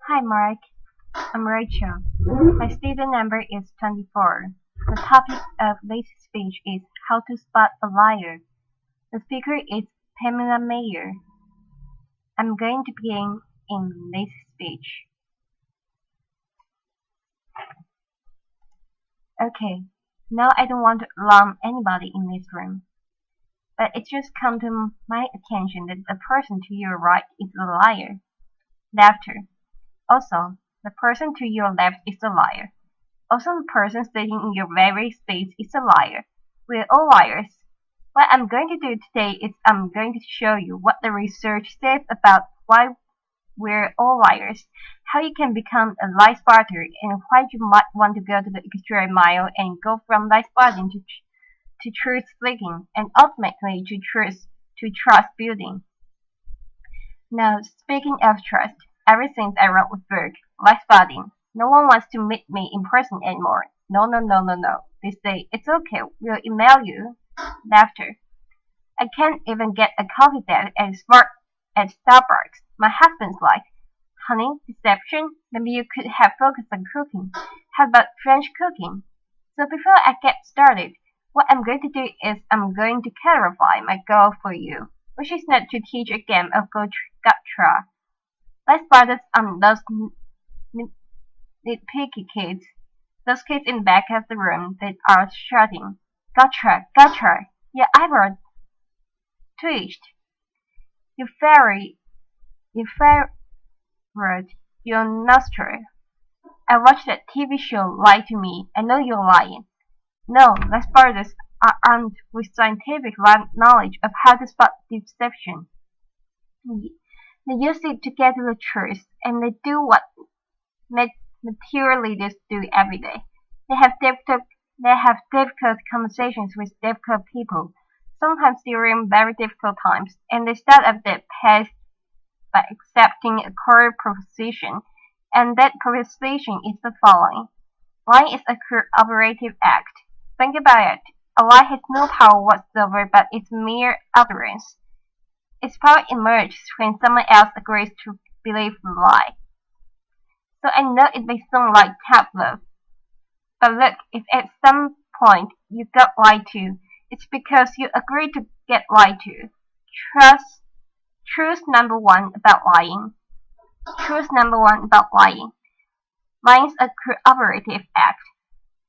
Hi Mark, I'm Rachel. My student number is 24. The topic of this speech is how to spot a liar. The speaker is Pamela Meyer. I'm going to begin in this speech. Okay, now I don't want to alarm anybody in this room, but it just come to my attention that the person to your right is a liar. Laughter. Also, the person to your left is a liar. Also, the person sitting in your very space is a liar. We're all liars. What I'm going to do today is I'm going to show you what the research says about why we're all liars, how you can become a lie spotter, and why you might want to go to the extra mile and go from lie spotting to truth seeking, and ultimately to trust building. Now, speaking of trust, ever since I wrote with Berg, lie spotting, no one wants to meet me in person anymore. No, no, no, no, no. They say, it's okay, we'll email you. Laughter. I can't even get a coffee date at Starbucks. My husband's like, honey, deception? Maybe you could have focused on cooking. How about French cooking? So before I get started, what I'm going to do is I'm going to clarify my goal for you, which is not to teach a game of gotcha. Let's focus on those nitpicky kids, those kids in the back of the room that are shouting, gotcha, gotcha. Your eyebrow twitched. You furrowed your nostril. I watched that TV show Lie to Me. I know you're lying. No, let's brothers are armed with scientific knowledge of how to spot deception. They use it to get to the truth, and they do what materialists do every day. They have difficult conversations with difficult people, sometimes during very difficult times, and they start up their path by accepting a core proposition, and that proposition is the following. Lying is a cooperative act. Think about it. A lie has no power whatsoever but its mere utterance. Its power emerges when someone else agrees to believe the lie. So I know it may sound like tough love, but look, if at some point you got lied to, it's because you agreed to get lied to. Truth number one about lying. Truth number one about lying. Lying is a cooperative act.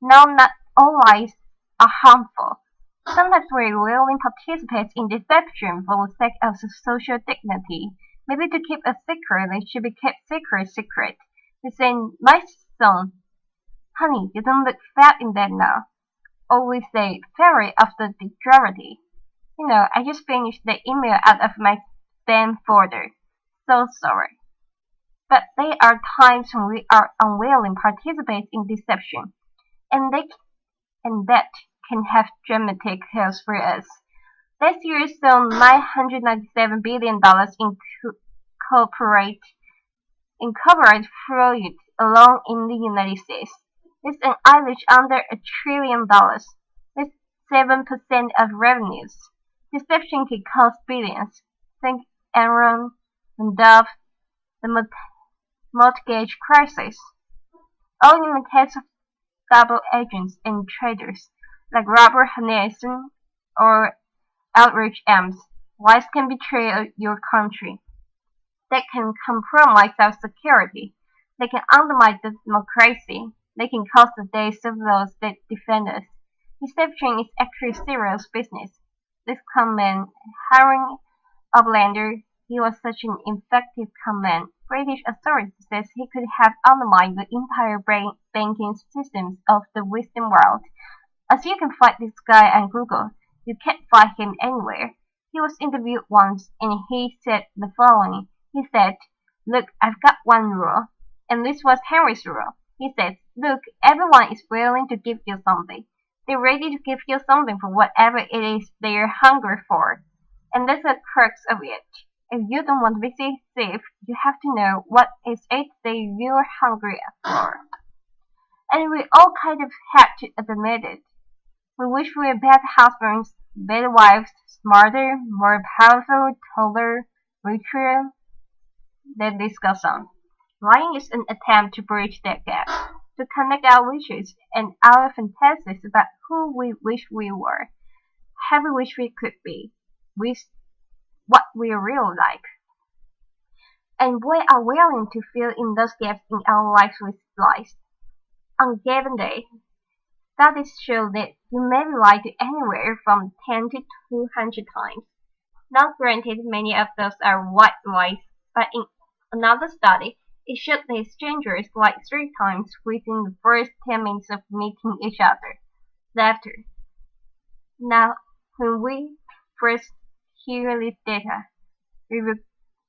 No, not all lies are harmful. Sometimes we willing participate in deception for the sake of social dignity. Maybe to keep a secret that should be kept secret. They say, my son, honey, you don't look fat in that now. Or we say, fairy of the majority. You know, I just finished the email out of my spam folder. So sorry. But there are times when we are unwilling to participate in deception, and that can have dramatic costs for us. Last year saw $997 billion in corporate fraud alone in the United States. It's an average under $1 trillion. That's 7% of revenues. Deception can cost billions. Think Enron, and Dove, the mortgage crisis. All in the case of double agents and traders like Robert Hanneson or Outreach Ames. Lies can betray your country. They can compromise our security. They can undermine the democracy. They can cost the days of those that defend us. Deception is actually serious business. This comment, Harry Oblander, he was such an effective comment. British authorities says he could have undermined the entire banking systems of the Western world. As you can find this guy on Google, you can't find him anywhere. He was interviewed once and he said the following. He said, look, I've got one rule. And this was Henry's rule. He said, look, everyone is willing to give you something. They're ready to give you something for whatever it is they're hungry for. And that's the crux of it. If you don't want to be safe, you have to know what is it that you're hungry for. And we all kind of have to admit it. We wish we were better husbands, better wives, smarter, more powerful, taller, richer. That this goes on. Lying is an attempt to bridge that gap, to connect our wishes and our fantasies about who we wish we were, how we wish we could be, with what we really like. And we are willing to fill in those gaps in our lives with lies. On a given day, studies show that you may lie to anywhere from 10 to 200 times. Now granted, many of those are white lies, but in another study, it showed that strangers lied 3 times within the first 10 minutes of meeting each other. Laughter. Now, when we first hear this data, we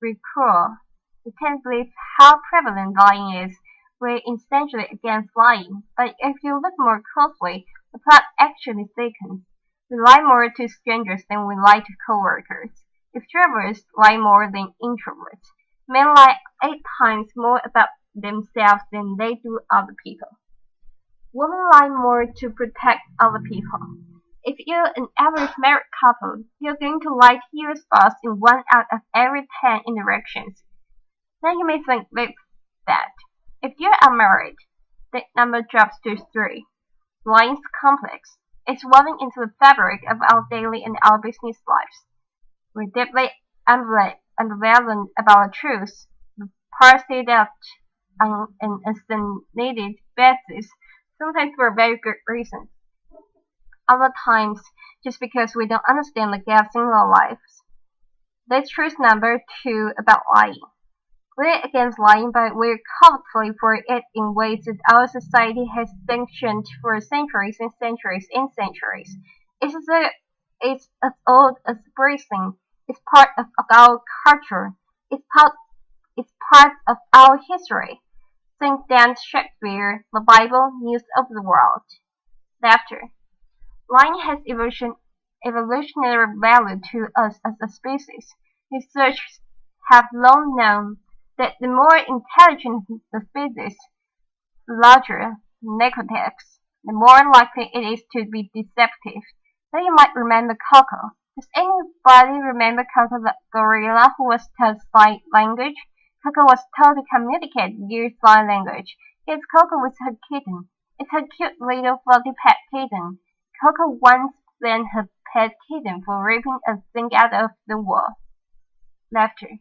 recall, we can't believe how prevalent lying is. We're essentially against lying, but if you look more closely, the plot actually thickens. We lie more to strangers than we lie to coworkers. Extroverts lie more than introverts. Men lie 8 times more about themselves than they do other people. Women lie more to protect other people. If you're an average married couple, you're going to lie to your spouse in 1 out of every 10 interactions. Now you may think that if you're unmarried, that number drops to 3. Lying's complex. It's woven into the fabric of our daily and our business lives. We're deeply ambivalent about the truth. We parse it out on an estimated basis, sometimes for very good reasons. Other times, just because we don't understand the gaps in our lives. That's truth number 2 about lying. We're against lying, but we're culpable for it in ways that our society has sanctioned for centuries and centuries and centuries. It's as old as breathing. It's part of our culture. It's part of our history. Think Dan Shakespeare, the Bible, news of the world. Laughter. Lying has evolutionary value to us as a species. Researchers have long known that the more intelligent the species, the larger the cortex, the more likely it is to be deceptive. Now you might remember Coco. Does anybody remember Coco the gorilla who was taught sign language? Coco was taught to communicate via sign language. Here's Coco with her kitten. It's her cute little fluffy pet kitten. Coco once blamed her pet kitten for ripping a thing out of the wall. Laughter.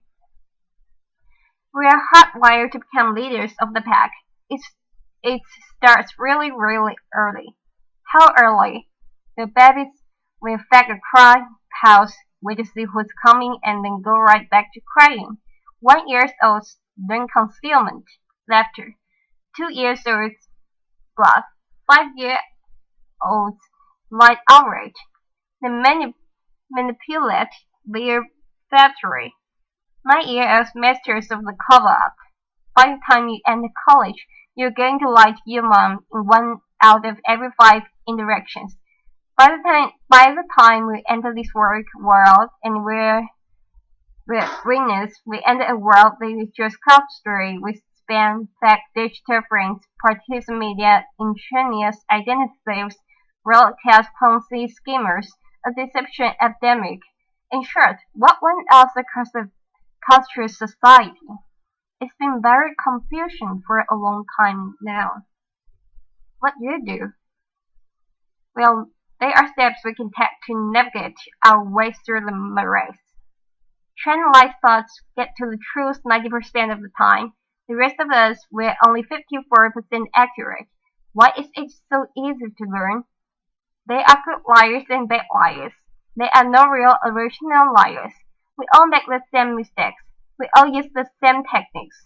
We are hardwired to become leaders of the pack. It starts really, really early. How early? The babies will fake a cry, pause, wait to see who's coming, and then go right back to crying. 1 year olds learn concealment, laughter. 2 years olds bluff. 5 year olds light outrage. They manipulate their factory. 9 year olds masters of the cover-up. By the time you enter college, you're going to lie to your mom in 1 out of every 5 interactions. By the time we enter this work world and we're winners, we enter a world that is just culture with spam, fake digital friends, partisan media, ingenious identity thieves, broadcast Ponzi schemers, a deception epidemic. In short, what went else across the cultural society? It's been very confusing for a long time now. What do you do? Well, there are steps we can take to navigate our way through the morass. Trained lie spots get to the truth 90% of the time. The rest of us, we're only 54% accurate. Why is it so easy to learn? There are good liars and bad liars. There are no real original liars. We all make the same mistakes. We all use the same techniques.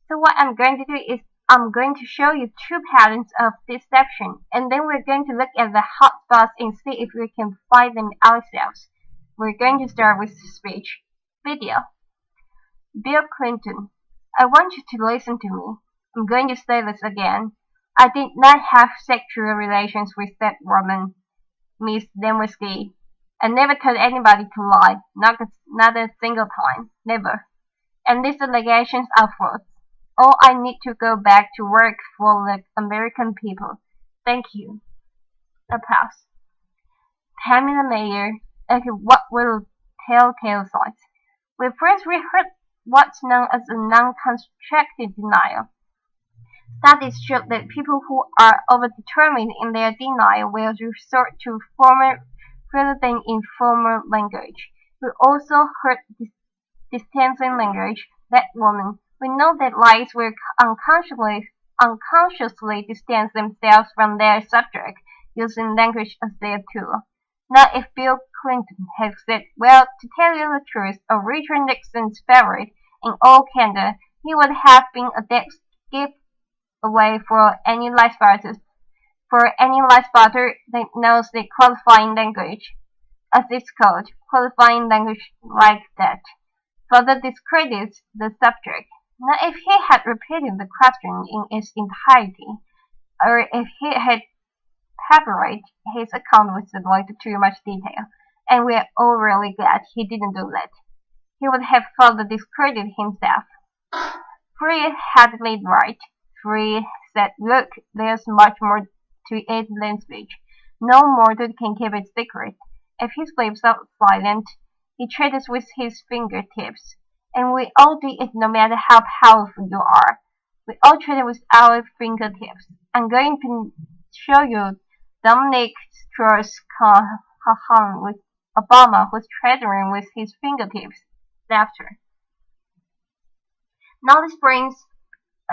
So what I'm going to do is I'm going to show you 2 patterns of deception, and then we're going to look at the hot spots and see if we can find them ourselves. We're going to start with speech. Video. Bill Clinton. I want you to listen to me. I'm going to say this again. I did not have sexual relations with that woman, Miss Lewinsky. I never told anybody to lie, not a single time, never. And these allegations are false. Oh, I need to go back to work for the American people. Thank you. Applause. Pamela Meyer. Okay, what will telltale signs? Well, first we heard what's known as a non-constructive denial. Studies show that people who are overdetermined in their denial will resort to formal rather than informal language. We also heard distancing language. That woman. We know that lies will unconsciously distance themselves from their subject, using language as their tool. Now, if Bill Clinton had said, "Well, to tell you the truth, a Richard Nixon's favorite in all Canada," he would have been a dead giveaway for any lie spotter that knows the qualifying language, as it's called, qualifying language like that. Further discredits the subject. Now, if he had repeated the question in its entirety, or if he had peppered his account with too much detail, and we're all really glad he didn't do that, he would have further discredited himself. Freud had laid right. Freud said, "Look, there's much more to it than speech. No mortal can keep it secret. If he sleeps silent, he trades with his fingertips. And we all do it no matter how powerful you are. We all trade with our fingertips. I'm going to show you Dominic Strauss-Kahn with Obama, who's trading with his fingertips." Laughter. Now this brings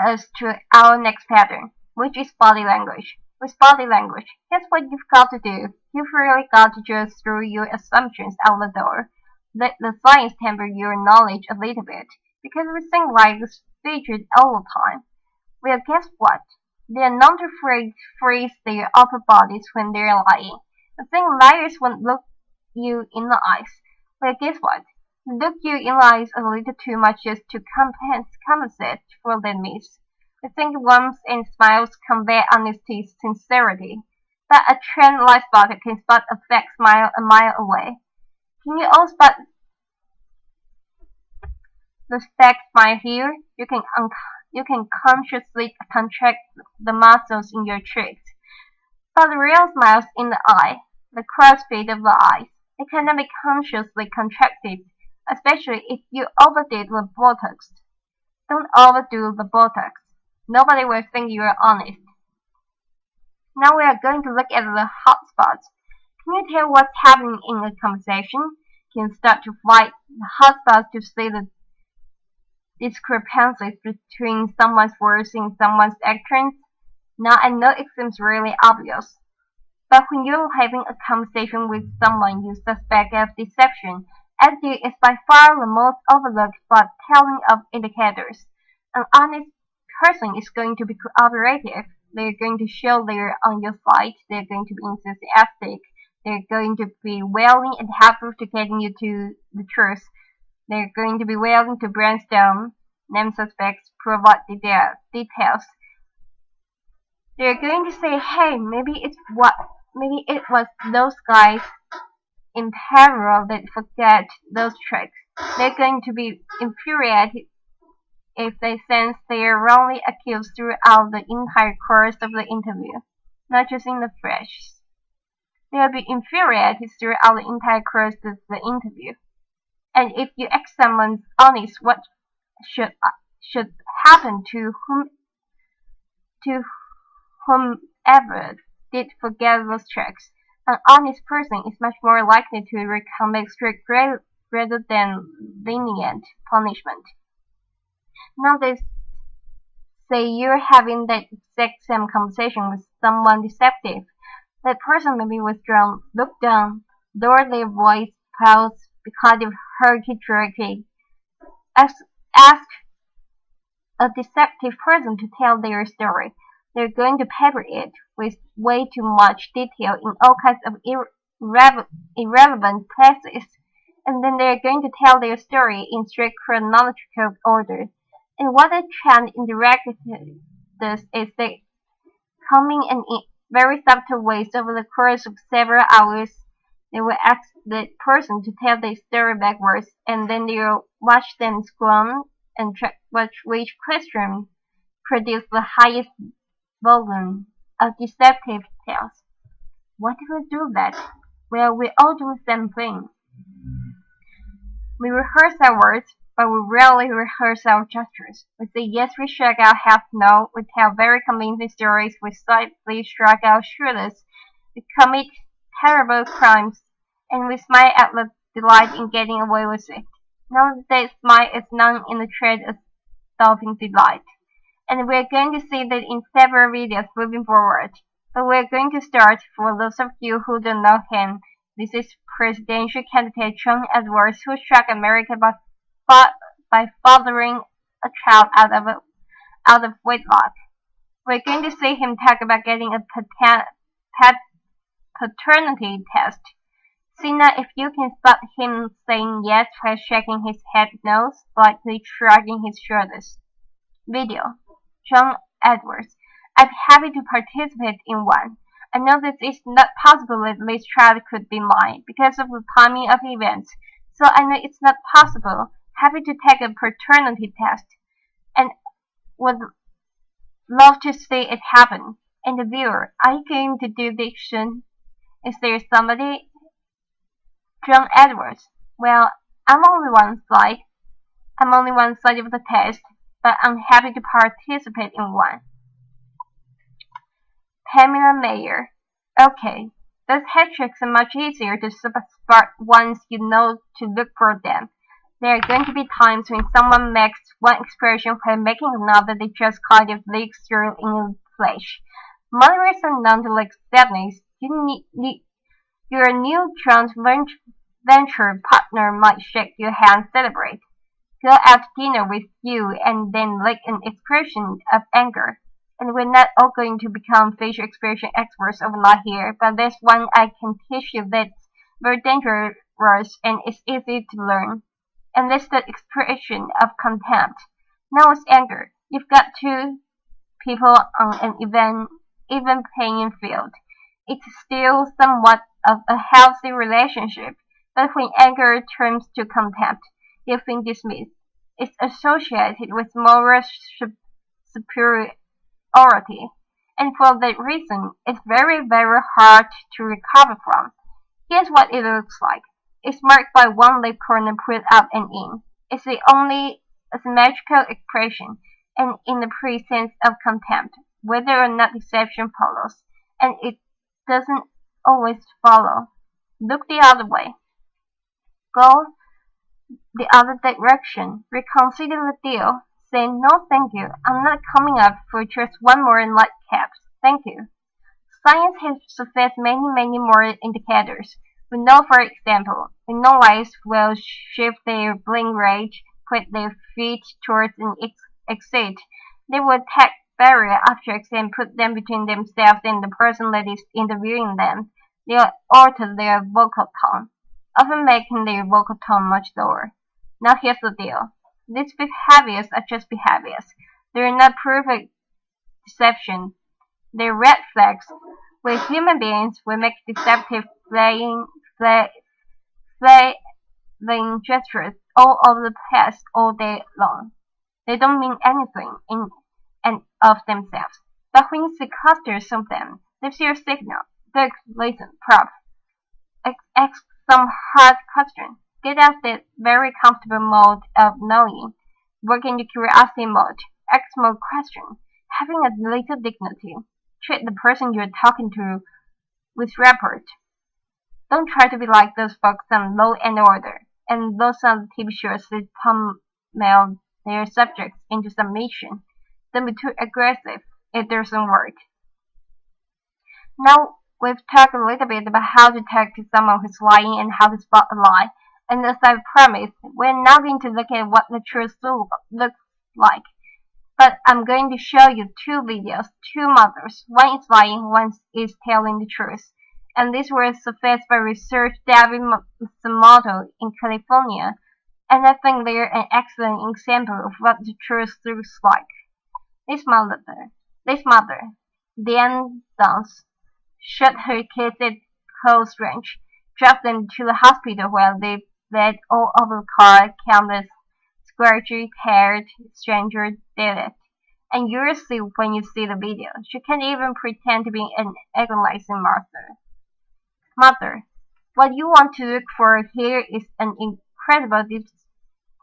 us to our next pattern, which is body language. With body language, here's what you've got to do. You've really got to just throw your assumptions out the door. Let the science temper your knowledge a little bit, because we think like speeches all the time. Well, guess what? They're not afraid to freeze their upper bodies when they're lying. The thing liars won't look you in the eyes. Well, guess what? They look you in the eyes a little too much just to compensate for their miss. I think warmth and smiles convey honesty, sincerity, but a trained lie spotter can spot a fake smile a mile away. Can you all spot the fake smile here? You can consciously contract the muscles in your cheeks, but the real smile's in the eye, the crossfit of the eyes. It cannot be consciously contracted, especially if you overdid the Botox. Don't overdo the Botox. Nobody will think you are honest. Now we are going to look at the hot spots. Can you tell what's happening in a conversation? Can you start to fight the hot spots to see the discrepancies between someone's words and someone's actions? Now I know it seems really obvious, but when you're having a conversation with someone you suspect of deception, attitude is by far the most overlooked but telling of indicators. An honest person is going to be cooperative. They're going to show they're on your side. They're going to be enthusiastic. They're going to be willing and helpful to getting you to the truth. They're going to be willing to brainstorm, name suspects, provide details. They're going to say, "Hey, maybe it was those guys in payroll that forget those tricks." They're going to be infuriated if they sense they are wrongly accused throughout the entire course of the interview, not just in the flash. They'll be infuriated throughout the entire course of the interview. And if you ask someone honest what should happen to whomever did forget those tricks, an honest person is much more likely to recommend strict rather than lenient punishment. Now they say you're having that exact same conversation with someone deceptive. That person may be withdrawn, look down, lower their voice, pause, because of herky-jerky. Ask a deceptive person to tell their story. They're going to pepper it with way too much detail in all kinds of irrelevant places, and then they're going to tell their story in strict chronological order. And what a trend in direct does is that coming in very subtle ways over the course of several hours, they will ask the person to tell their story backwards, and then they'll watch them squirm and track which question produce the highest volume of deceptive tales. What do we do that? Well, we all do the same thing. We rehearse our words, but we rarely rehearse our gestures. We say yes, we shrug our heads no, we tell very convincing stories, we slightly shrug our shoulders, we commit terrible crimes, and we smile at the delight in getting away with it. Note that smile is known in the trade as dolphin delight. And we're going to see that in several videos moving forward. But we're going to start, for those of you who don't know him, this is presidential candidate John Edwards, who struck America by fathering a child out of wedlock. We're going to see him talk about getting a paternity test. See now if you can spot him saying yes while shaking his head no, slightly shrugging his shoulders. Video. John Edwards. I'd be happy to participate in one. I know that it's not possible that this child could be mine because of the timing of events, so I know it's not possible. Happy to take a paternity test, and would love to see it happen. And the viewer, are you going to do diction? Is there somebody? John Edwards. Well, I'm only one side of the test, but I'm happy to participate in one. Pamela Meyer. Okay, those hat tricks are much easier to spot once you know to look for them. There are going to be times when someone makes one expression while making another that just kind of leaks through in your flesh. Mothers are known to like sadness. Your new joint venture partner might shake your hand, celebrate, go out to dinner with you, and then lick an expression of anger. And we're not all going to become facial expression experts overnight here, but there's one I can teach you that's very dangerous and it's easy to learn. And that's the expression of contempt. Now it's anger. You've got two people on an even playing field. It's still somewhat of a healthy relationship, but when anger turns to contempt, you've been dismissed. It's associated with moral superiority, and for that reason, it's very, very hard to recover from. Here's what it looks like. It's marked by one lip corner pulled up and in. It's the only symmetrical expression, and in the presence of contempt, whether or not deception follows, and it doesn't always follow. Look the other way. Go the other direction. Reconsider the deal. Say, no thank you, I'm not coming up for just one more nightcap. Thank you. Science has surfaced many more indicators. We know, for example, when lice will shift their blink rate, put their feet towards an exit, they will attack barrier objects and put them between themselves and the person that is interviewing them. They'll alter their vocal tone, often making their vocal tone much lower. Now here's the deal. These behaviors are just behaviors. They're not perfect deception. They're red flags. We're human beings. We make deceptive flaying gestures all over the place all day long. They don't mean anything in and of themselves. But when you see clusters of them, there's your signal. Look, listen, probe. Ask some hard question. Get out that very comfortable mode of knowing. Work into curiosity mode. Ask more questions. Having a little dignity. Treat the person you're talking to with rapport. Don't try to be like those folks on Law and Order, and those on the TV shows that pummel their subjects into submission. Don't be too aggressive. It doesn't work. Now we've talked a little bit about how to talk to someone who's lying and how to spot a lie. And as I promised, we're now going to look at what the truth looks like. But I'm going to show you two videos, two mothers. One is lying, one is telling the truth. And these were surfaced by research David Matsumoto in California. And I think they're an excellent example of what the truth looks like. This mother, Diane Downs, shot her kids at close range, dropped them to the hospital where they bled all over the car, countless scratchy-haired stranger did it. And you'll see when you see the video. She can't even pretend to be an agonizing mother. What you want to look for here is an incredible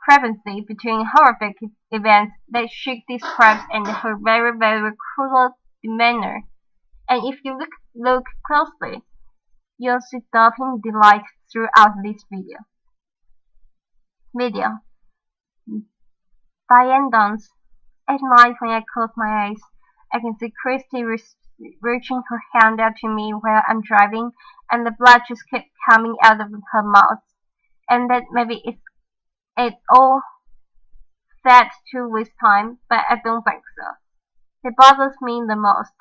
discrepancy between horrific events that she describes and her very, very cruel demeanor. And if you look closely, you'll see stopping delight throughout this video. Diane dawns. At night when I close my eyes, I can see Christy reaching her hand out to me while I'm driving, and the blood just keeps coming out of her mouth. And that maybe it's all that 2 weeks time, but I don't think so. It bothers me the most.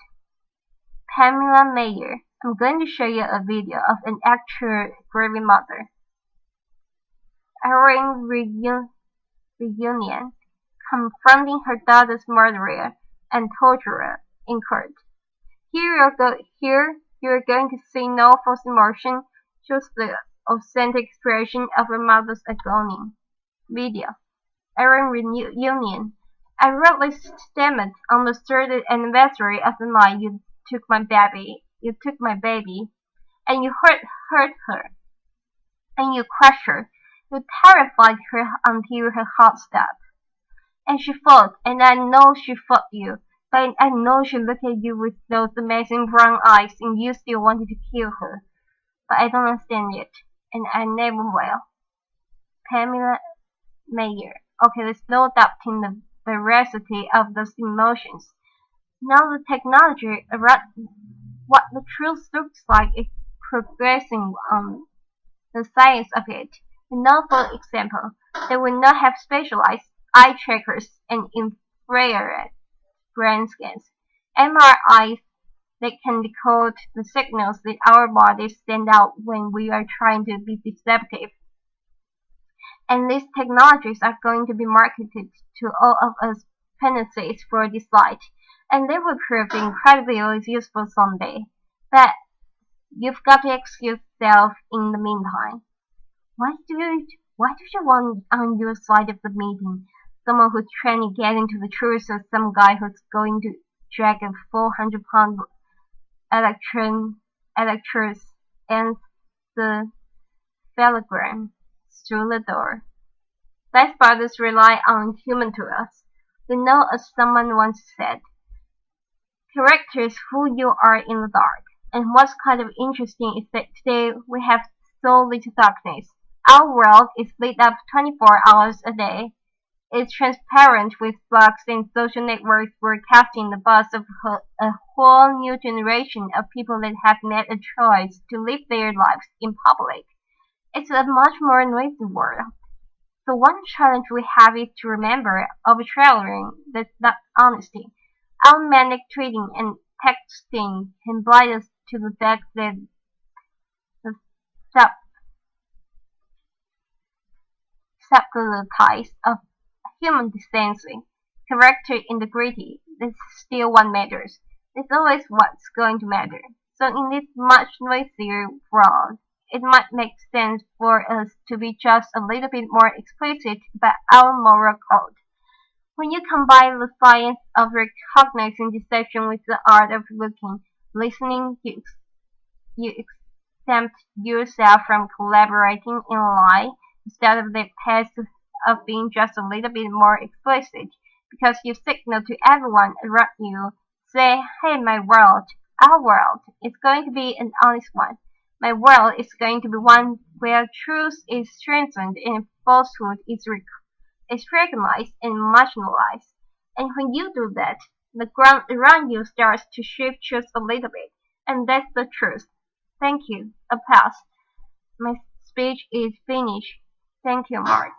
Pamela Meyer. I'm going to show you a video of an actual grieving mother. Erin reunion, confronting her daughter's murderer and torturer in court. Here you're going to see no false emotion, just the authentic expression of a mother's agony. Video. Erin reunion. I really stammered on the 3rd anniversary of the night you took my baby, and you hurt her, and you crushed her, you terrified her until her heart stopped. And she fought, and I know she fought you, but I know she looked at you with those amazing brown eyes, and you still wanted to kill her. But I don't understand it, and I never will. Pamela Meyer. Okay, there's no doubting the veracity of those emotions. Now the technology around what the truth looks like is progressing on the science of it. Now, for example, they will not have specialized eye trackers and infrared brain scans, MRIs that can decode the signals that our bodies send out when we are trying to be deceptive. And these technologies are going to be marketed to all of us penances for this light, and they will prove incredibly useful someday. But you've got to excuse yourself in the meantime. Why do you want on your side of the meeting someone who's trying to get into the truth, or some guy who's going to drag a 400-pound electress and the telegram through the door? Life brothers rely on human tools. They know, as someone once said, characters fool you are in the dark. And what's kind of interesting is that today we have so little darkness. Our world is lit up 24 hours a day. It's transparent with blogs and social networks broadcasting the buzz of a whole new generation of people that have made a choice to live their lives in public. It's a much more noisy world. So one challenge we have is to remember arbitrariness, that's honesty. Our manic tweeting and texting can blind us to the fact that the subtleties of human decency, character integrity, is still what matters. It's always what's going to matter. So in this much noisier world, it might make sense for us to be just a little bit more explicit about our moral code. When you combine the science of recognizing deception with the art of looking, listening, you exempt yourself from collaborating in a lie instead of the path of being just a little bit more explicit, because you signal to everyone around you, say, hey, my world, our world, is going to be an honest one. My world is going to be one where truth is strengthened and falsehood is recognized and marginalized. And when you do that, the ground around you starts to shift just a little bit. And that's the truth. Thank you. A pass. My speech is finished. Thank you, Mark.